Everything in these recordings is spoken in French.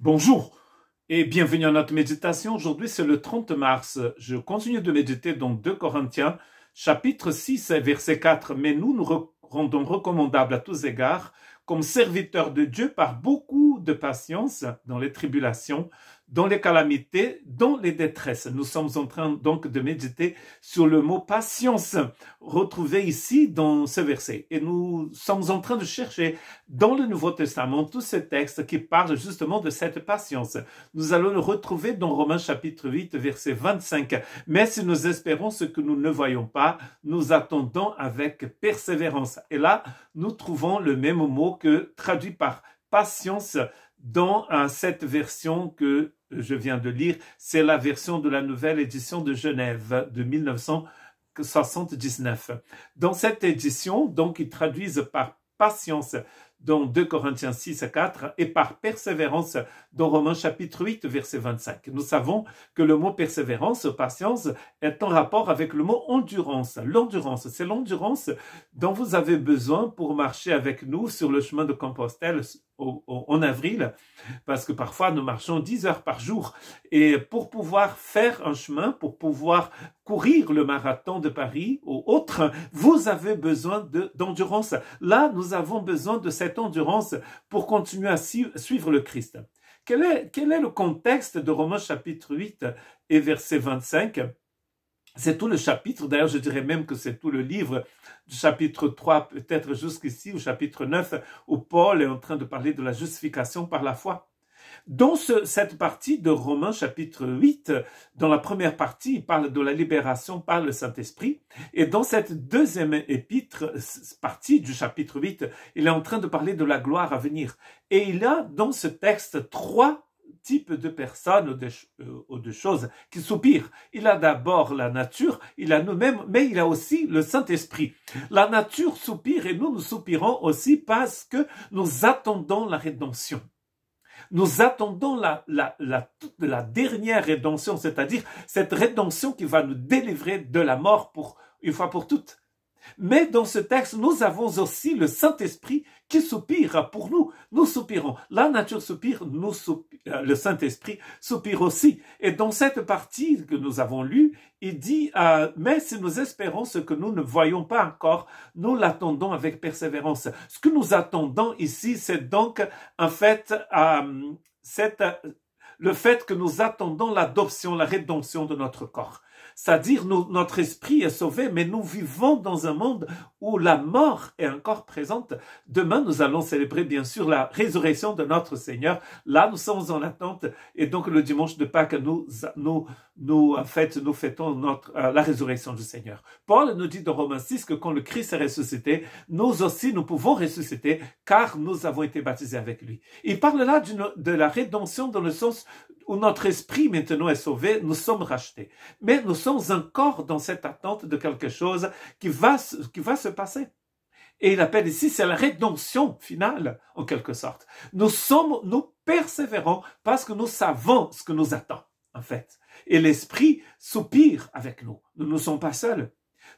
Bonjour et bienvenue à notre méditation. Aujourd'hui, c'est le 30 mars. Je continue de méditer dans 2 Corinthiens, chapitre 6, verset 4. Mais nous rendons recommandables à tous égards, comme serviteurs de Dieu, par beaucoup de patience dans les tribulations, dans les calamités, dans les détresses. Nous sommes en train donc de méditer sur le mot patience, retrouvé ici dans ce verset. Et nous sommes en train de chercher dans le Nouveau Testament tous ces textes qui parlent justement de cette patience. Nous allons le retrouver dans Romains chapitre 8, verset 25. Mais si nous espérons ce que nous ne voyons pas, nous attendons avec persévérance. Et là, nous trouvons le même mot que traduit par patience dans cette version que je viens de lire. C'est la version de la nouvelle édition de Genève de 1979. Dans cette édition, donc, ils traduisent par patience dans 2 Corinthiens 6 à 4 et par persévérance dans Romains chapitre 8 verset 25. Nous savons que le mot persévérance, patience, est en rapport avec le mot endurance. L'endurance, c'est l'endurance dont vous avez besoin pour marcher avec nous sur le chemin de Compostelle en avril, parce que parfois nous marchons 10 heures par jour. Et pour pouvoir faire un chemin, pour pouvoir courir le marathon de Paris ou autre, vous avez besoin d'endurance. Là, nous avons besoin de cette endurance pour continuer à suivre le Christ. Quel est le contexte de Romains chapitre 8 et verset 25? C'est tout le chapitre, d'ailleurs je dirais même que c'est tout le livre du chapitre 3, peut-être jusqu'ici, au chapitre 9, où Paul est en train de parler de la justification par la foi. Dans cette partie de Romains chapitre 8, dans la première partie, il parle de la libération par le Saint-Esprit. Et dans cette deuxième partie du chapitre 8, il est en train de parler de la gloire à venir. Et il y a dans ce texte trois types de personnes ou de choses qui soupirent. Il a d'abord la nature, il a nous-mêmes, mais il a aussi le Saint-Esprit. La nature soupire et nous soupirons aussi parce que nous attendons la rédemption. Nous attendons la dernière rédemption, c'est-à-dire cette rédemption qui va nous délivrer de la mort une fois pour toutes. Mais dans ce texte, nous avons aussi le Saint-Esprit qui soupire pour nous. Nous soupirons. La nature soupire, le Saint-Esprit soupire aussi. Et dans cette partie que nous avons lue, il dit, mais si nous espérons ce que nous ne voyons pas encore, nous l'attendons avec persévérance. Ce que nous attendons ici, c'est donc en fait le fait que nous attendons l'adoption, la rédemption de notre corps. C'est-à-dire, notre esprit est sauvé, mais nous vivons dans un monde où la mort est encore présente. Demain, nous allons célébrer, bien sûr, la résurrection de notre Seigneur. Là, nous sommes en attente. Et donc, le dimanche de Pâques, nous fêtons la résurrection du Seigneur. Paul nous dit dans Romains 6 que quand le Christ est ressuscité, nous aussi, nous pouvons ressusciter, car nous avons été baptisés avec lui. Il parle là de la rédemption dans le sens où notre esprit maintenant est sauvé, nous sommes rachetés. Mais nous sommes encore dans cette attente de quelque chose qui va se passer. Et il appelle ici, c'est la rédemption finale, en quelque sorte. Nous persévérons parce que nous savons ce que nous attend, en fait. Et l'esprit soupire avec nous. Nous ne sommes pas seuls.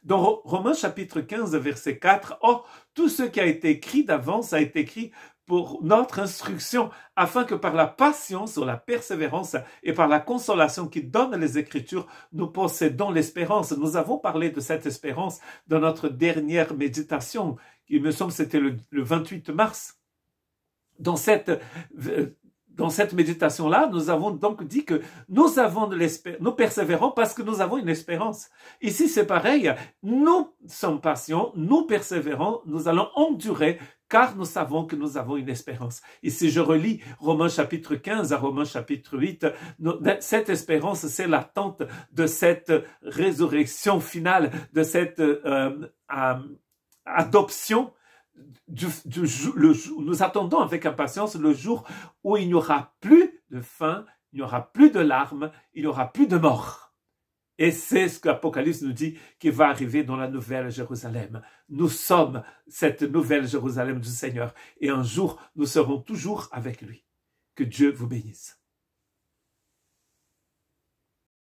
Dans Romains chapitre 15, verset 4, « Or, tout ce qui a été écrit d'avance a été écrit pour notre instruction, afin que par la patience ou la persévérance et par la consolation qui donne les Écritures, nous possédons l'espérance. » Nous avons parlé de cette espérance dans notre dernière méditation. Il me semble que c'était le 28 mars. Dans cette méditation-là, nous avons donc dit que nous persévérons parce que nous avons une espérance. Ici, c'est pareil. Nous sommes patients, nous persévérons, nous allons endurer car nous savons que nous avons une espérance. Ici, je relis Romains chapitre 15 à Romains chapitre 8. Cette espérance, c'est l'attente de cette résurrection finale, de cette adoption. Nous attendons avec impatience le jour où il n'y aura plus de faim, il n'y aura plus de larmes, il n'y aura plus de mort. Et c'est ce qu'Apocalypse nous dit qui va arriver dans la nouvelle Jérusalem. Nous sommes cette nouvelle Jérusalem du Seigneur et un jour nous serons toujours avec lui. Que Dieu vous bénisse.